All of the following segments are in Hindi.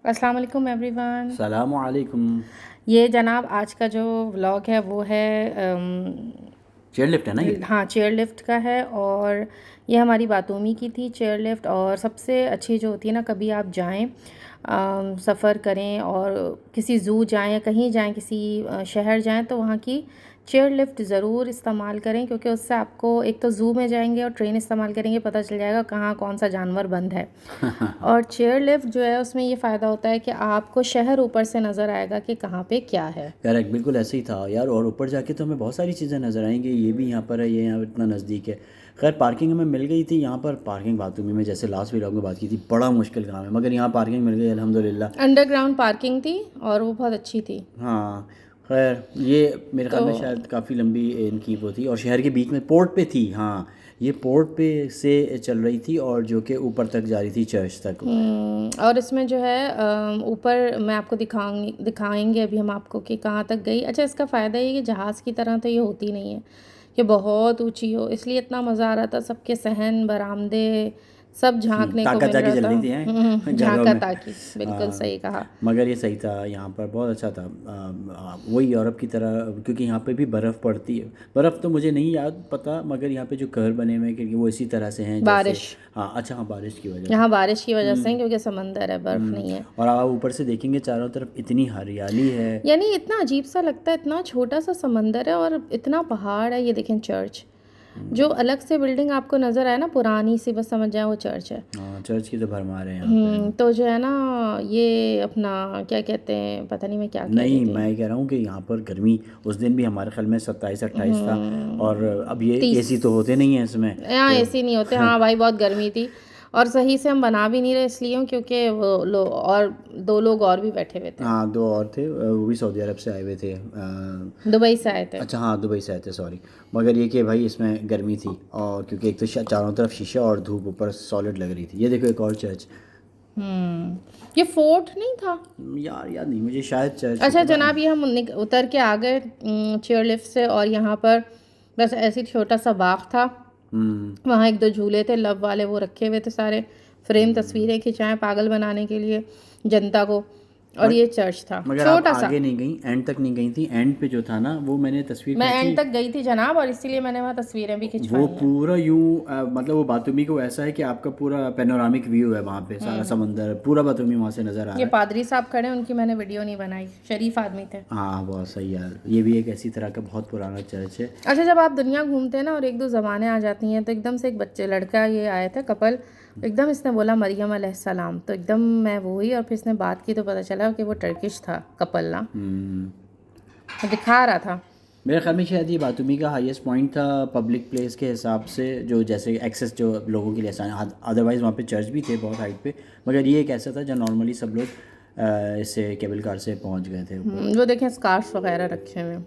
अस्सलाम वालेकुम एवरीवन। सलाम वालेकुम। ये जनाब आज का जो व्लॉग है वो है चेयर लिफ्ट है ना ये? हाँ, चेयर लिफ्ट का है। और ये हमारी बातूमी की थी चेयर लिफ्ट। और सबसे अच्छी जो होती है ना, कभी आप जाएं सफ़र करें और किसी ज़ू जाएं या कहीं जाएं, किसी शहर जाएं, तो वहाँ की चेयर लिफ्ट ज़रूर इस्तेमाल करें, क्योंकि उससे आपको एक तो ज़ू में जाएंगे और ट्रेन इस्तेमाल करेंगे, पता चल जाएगा कहाँ कौन सा जानवर बंद है। और चेयर लिफ्ट जो है उसमें ये फ़ायदा होता है कि आपको शहर ऊपर से नज़र आएगा कि कहाँ पे क्या है। यार एक बिल्कुल ऐसे ही था यार। और ऊपर जाके तो हमें बहुत सारी चीज़ें नज़र आएंगी। ये भी यहाँ पर है, ये यहाँ इतना नज़दीक है। खैर पार्किंग हमें मिल गई थी यहाँ पर। पार्किंग बातूमी में जैसे लास्ट व्लॉग में बात की थी, बड़ा मुश्किल काम है, मगर यहाँ पार्किंग मिल गई अल्हम्दुलिल्लाह। अंडरग्राउंड पार्किंग थी और वो बहुत अच्छी थी। हाँ खैर ये मेरे ख्याल में तो शायद काफ़ी लंबी इनकी वो थी, और शहर के बीच में पोर्ट पे थी। हाँ ये पोर्ट पे से चल रही थी और जो कि ऊपर तक जा रही थी, चर्च तक। और इसमें जो है ऊपर मैं आपको दिखाएंगे अभी हम आपको कि कहाँ तक गई। अच्छा, इसका फ़ायदा ये कि जहाज़ की तरह तो ये होती नहीं है कि बहुत ऊंची हो, इसलिए इतना मज़ा आ रहा था। सबके सहन बरामदे सब झांकने को ताकत मिल जाके रहा चल था। रही थी हैं घरों झांका में। ताकि, बिल्कुल सही कहा। मगर ये सही था, यहाँ पर बहुत अच्छा था। वही यूरोप की तरह, क्योंकि यहाँ पे भी बर्फ़ पड़ती है। बर्फ़ तो मुझे नहीं याद पता, मगर यहाँ पे जो घर बने हुए हैं क्योंकि वो इसी तरह से हैं जैसे। बारिश, हाँ अच्छा, हाँ बारिश की वजह से। यहाँ बारिश की वजह से है, क्योंकि समंदर है, बर्फ़ नहीं है। और आप ऊपर से देखेंगे चारों तरफ इतनी हरियाली है। यानी इतना अजीब सा लगता है, इतना छोटा सा समंदर है और इतना पहाड़ है। ये देखें चर्च, जो अलग से बिल्डिंग आपको नज़र आए ना पुरानी सी, बस समझ जाए वो चर्च है। हाँ चर्च की तो भरमार है यहाँ पे। तो जो है ना, ये अपना क्या कहते हैं, पता नहीं मैं क्या कह रही नहीं थी। मैं कह रहा हूँ कि यहाँ पर गर्मी उस दिन भी हमारे ख्याल में 27-28 था। और अब ये 30। एसी तो होते नहीं हैं इसमें यहाँ तो। ऐसी नहीं होते। हाँ भाई, बहुत गर्मी थी और सही से हम बना भी नहीं रहे, इसलिए क्योंकि वो लोग और दो लोग और भी बैठे हुए थे, हाँ दो और थे, वो भी सऊदी अरब से आए हुए थे। दुबई से आए थे। अच्छा हाँ दुबई से आए थे, सॉरी। मगर ये कि भाई इसमें गर्मी थी, और क्योंकि एक तो चारों तरफ शीशा और धूप ऊपर सॉलिड लग रही थी। ये देखो एक और चर्च। ये फोर्ट नहीं था? यार याद नहीं मुझे, शायद चर्च अच्छा पता नहीं। जनाब, ये हम उतर के आ गए चेयर लिफ्ट से, और यहाँ पर बस ऐसे ही छोटा सा बाग था। हम्म। वहाँ एक दो झूले थे लव वाले, वो रखे हुए थे सारे, फ्रेम तस्वीरें खिंचाएं पागल बनाने के लिए जनता को। और ये चर्च था मगर आप छोटा सा। आगे नहीं गई, एंड तक नहीं गई थी। एंड पे जो था ना, वो मैंने तस्वीर मैं खींची। एंड तक गई थी जनाब, और इसीलिए मैंने वहाँ तस्वीरें भी वो खिंचवाई हैं। पूरा यूं मतलब वो बातूमी को ऐसा है कि आपका पूरा पेनोरामिक व्यू है वहाँ पे, सारा समंदर पूरा बातूमी वहाँ से नज़र आ ये रहा है। पादरी साहब खड़े हैं, उनकी मैंने वीडियो नहीं बनाई, शरीफ आदमी थे। हाँ बहुत सही यार। ये भी एक ऐसी तरह का बहुत पुराना चर्च है। अच्छा, जब आप दुनिया घूमते हैं ना और एक दो ज़बानें आ जाती हैं, तो एकदम से एक बच्चे लड़का ये आया था कपल, एकदम इसने बोला मरियम अलैहिस्सलाम, तो एकदम मैं वो हुई, और फिर इसने बात की तो पता चला कि वो टर्किश था कपल ना, वो दिखा रहा था। मेरे ख्याल में शायद ये बातूमी का हाईएस्ट पॉइंट था पब्लिक प्लेस के हिसाब से, जो जैसे एक्सेस जो लोगों के लिए आसान। अदरवाइज़ वहाँ पे चर्च भी थे बहुत हाइट पे, मगर ये एक ऐसा था जहाँ नॉर्मली सब लोग इससे केबल कार से पहुँच गए थे ऊपर। वो देखें स्कार्फ वगैरह रखे हुए हैं।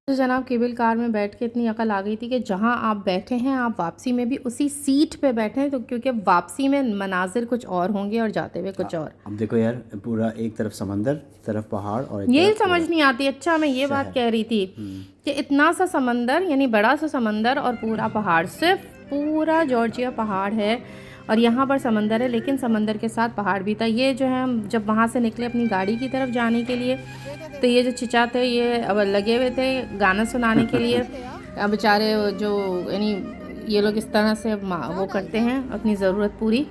तो जनाब केबल कार में बैठ के इतनी अकल आ गई थी कि जहाँ आप बैठे हैं आप वापसी में भी उसी सीट पे बैठे, तो क्योंकि वापसी में मनाजिर कुछ और होंगे और जाते हुए कुछ और। अब देखो यार, पूरा एक तरफ समंदर, तरफ पहाड़, और एक ये तरफ समझ पूरा नहीं आती। अच्छा, मैं ये बात शहर। कह रही थी कि इतना सा समंदर, यानी बड़ा सा समंदर और पूरा पहाड़, सिर्फ पूरा जॉर्जिया पहाड़ है और यहाँ पर समंदर है, लेकिन समंदर के साथ पहाड़ भी था। ये जो है, हम जब वहाँ से निकले अपनी गाड़ी की तरफ जाने के लिए, तो ये जो चिचा थे ये अब लगे हुए थे गाना सुनाने के लिए। अब बेचारे जो, यानी ये लोग इस तरह से वो करते हैं अपनी ज़रूरत पूरी।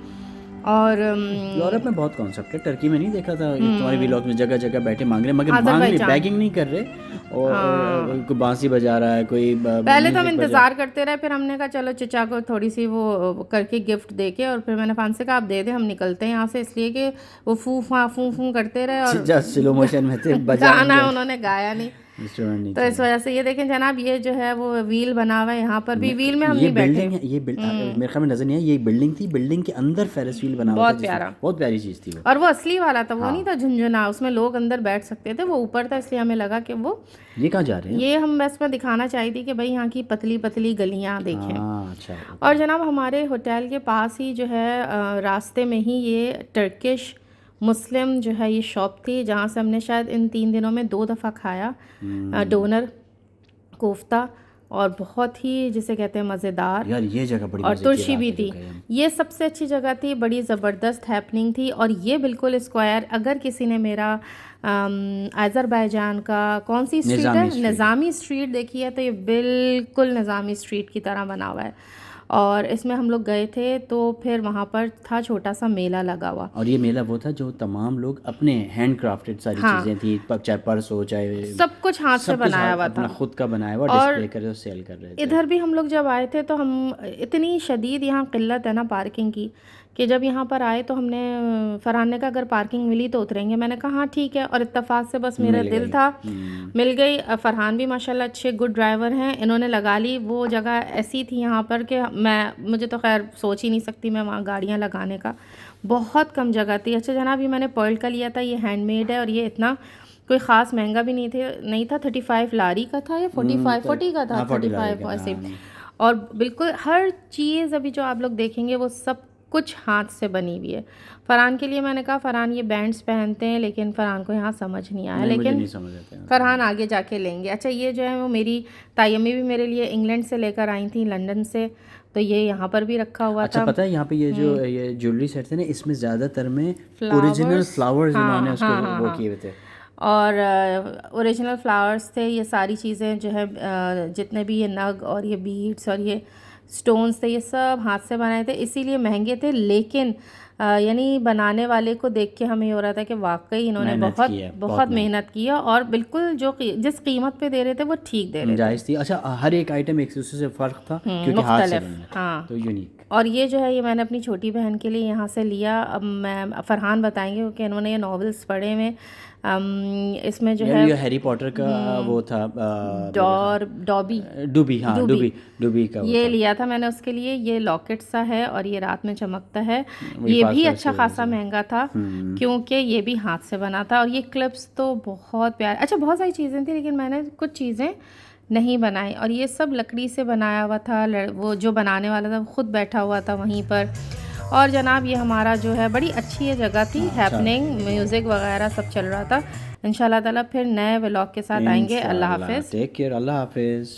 और यूरोप में बहुत कॉन्सेप्ट है, टर्की में नहीं देखा था तुम्हारे व्लॉग में, जगह जगह बैठे मांग रहे, मगर मांग नहीं, अज़रबैजान। बैगिंग नहीं कर रहे। और कोई बांसुरी बजा रहा है, कोई पहले तो हम म्यूजिक बजा। इंतज़ार करते रहे, फिर हमने कहा चलो चचा को थोड़ी सी वो करके गिफ्ट दे के, और फिर मैंने फ़ान से कहा आप दे दे, हम निकलते हैं यहाँ से, इसलिए कि वो फू फू करते रहे और जस्ट स्लो मोशन में थे, बजाएंगे गाना उन्होंने गाया नहीं। इंस्ट्रूमेंट नहीं तो इस चला। वजह से ये देखें जनाब, ये जो है वो व्हील बना हुआ है, यहाँ पर भी व्हील में हम ये नहीं बैठे। बिल्डिंग है, ये मेरे ख्याल में नजर नहीं है, ये बिल्डिंग थी, बिल्डिंग के अंदर फेरिस व्हील बना हुआ था, बहुत जिसमें प्यारा, बहुत प्यारी चीज़ थी वो। और वो असली वाला था, वो नहीं हाँ था झुंझुना, उसमें लोग अंदर बैठ सकते थे, वो ऊपर था, इसलिए हमें लगा कि वो, ये कहाँ जा रहे हैं? ये हम बस में दिखाना चाहिए थी कि भाई यहाँ की पतली पतली गलियाँ देखें। हाँ अच्छा और ओके। जनाब हमारे होटल के पास ही जो है रास्ते में ही ये टर्किश मुस्लिम जो है ये शॉप थी, जहाँ से हमने शायद इन 3 दिनों में 2 दफ़ा खाया डोनर कोफ्ता। और बहुत ही जिसे कहते हैं मज़ेदार। यार ये जगह बड़ी और मजे की तुर्शी रात भी में जो थी। गए हम। ये सबसे अच्छी जगह थी, बड़ी ज़बरदस्त हैपनिंग थी। और ये बिल्कुल स्क्वायर, अगर किसी ने मेरा आज़रबाईजान का कौन सी स्ट्रीट है, निज़ामी स्ट्रीट। निज़ामी स्ट्रीट देखी है, तो ये बिल्कुल निज़ामी स्ट्रीट की तरह बना हुआ है। और इसमें हम लोग गए थे तो फिर वहाँ पर था छोटा सा मेला लगा हुआ। और ये मेला वो था जो तमाम लोग अपने हैंड क्राफ्टेड सारी हाँ, चीज़ें थी, चाहे पर्स हो चाहे सब कुछ हाथ से सब कुछ बनाया हुआ अपना था। खुद का बनाया हुआ और डिस्प्ले कर रहे और सेल कर रहे थे। इधर भी हम लोग जब आए थे तो हम, इतनी शदीद यहाँ किल्लत है ना पार्किंग की, कि जब यहाँ पर आए तो हमने फरहान ने कहा अगर पार्किंग मिली तो उतरेंगे। मैंने कहा हाँ ठीक है, और इत्तेफाक से बस मेरा मिल दिल गई। था, मिल गई। फरहान भी माशाल्लाह अच्छे गुड ड्राइवर हैं, इन्होंने लगा ली। वो जगह ऐसी थी यहाँ पर कि मुझे तो खैर सोच ही नहीं सकती मैं वहाँ गाड़ियाँ लगाने का, बहुत कम जगह थी। अच्छा जनाब, ये मैंने पर्ल का लिया था, ये हैंडमेड है और ये इतना कोई ख़ास महंगा भी नहीं था। 35 लारी का था या 45 40 का था, हाँ 40 लाख 35 का ऐसे। था। और बिल्कुल हर चीज़ अभी जो आप लोग देखेंगे वो सब कुछ हाथ से बनी हुई है। फ़रहान के लिए मैंने कहा फ़रहान ये बैंड्स पहनते हैं, लेकिन फ़रहान को यहाँ समझ नहीं आया, नहीं मुझे लेकिन नहीं समझ आता है। फ़रहान आगे जाके लेंगे। अच्छा ये जो है वो मेरी तायम्मी भी मेरे लिए इंग्लैंड से लेकर आई थी, लंदन से, तो ये यहाँ पर भी रखा हुआ अच्छा था। पता है यहाँ पे ये जो ये ज्वेलरी सेट थे ना, इसमें ज़्यादातर में ओरिजिनल फ्लावर्स, फ्लावर्स इन्होंने हाँ उसको हाँ हाँ वो हाँ, किए हुए थे। और ओरिजिनल फ्लावर्स थे। ये सारी चीज़ें जो है जितने भी ये नग और ये बीड्स और ये स्टोन्स थे, ये सब हाथ से बनाए थे, इसीलिए महंगे थे। लेकिन यानी बनाने वाले को देख के हमें ये हो रहा था कि वाकई इन्होंने मेहनत बहुत की है, बहुत बहुत मेहनत की है, और बिल्कुल जिस कीमत पे दे रहे थे वो ठीक दे रहे थे। जायज़ थी। अच्छा हर एक आइटम एक दूसरे से फ़र्क था क्योंकि हाथ से मुख्तलिफ, बना है, हाँ। तो यूनिक। और ये जो है ये मैंने अपनी छोटी बहन के लिए यहाँ से लिया। अब मैं फ़रहान बताएंगे क्योंकि इन्होंने ये नॉवेल्स पढ़े हुए। इसमें जो यार है ये हैरी पॉटर का वो था मेरे ख्याल डॉबी डूबी, हाँ डूबी डूबी का वो ये था। लिया था मैंने उसके लिए। ये लॉकेट सा है और ये रात में चमकता है। वही ये भी फास्ट अच्छा की वजह खासा से। महंगा था क्योंकि ये भी हाथ से बना था। और ये क्लिप्स तो बहुत प्यारे, अच्छा बहुत सारी चीज़ें थी लेकिन मैंने कुछ चीज़ें नहीं बनाई। और ये सब लकड़ी से बनाया हुआ था, वो जो बनाने वाला था वो खुद बैठा हुआ था वहीं पर। और जनाब ये हमारा जो है बड़ी अच्छी ये जगह थी, हैपनिंग, म्यूज़िक वगैरह सब चल रहा था। इंशाल्लाह ताला फिर नए व्लॉग के साथ आएंगे। अल्लाह हाफ़िज़। टेक केयर, अल्लाह हाफिज़।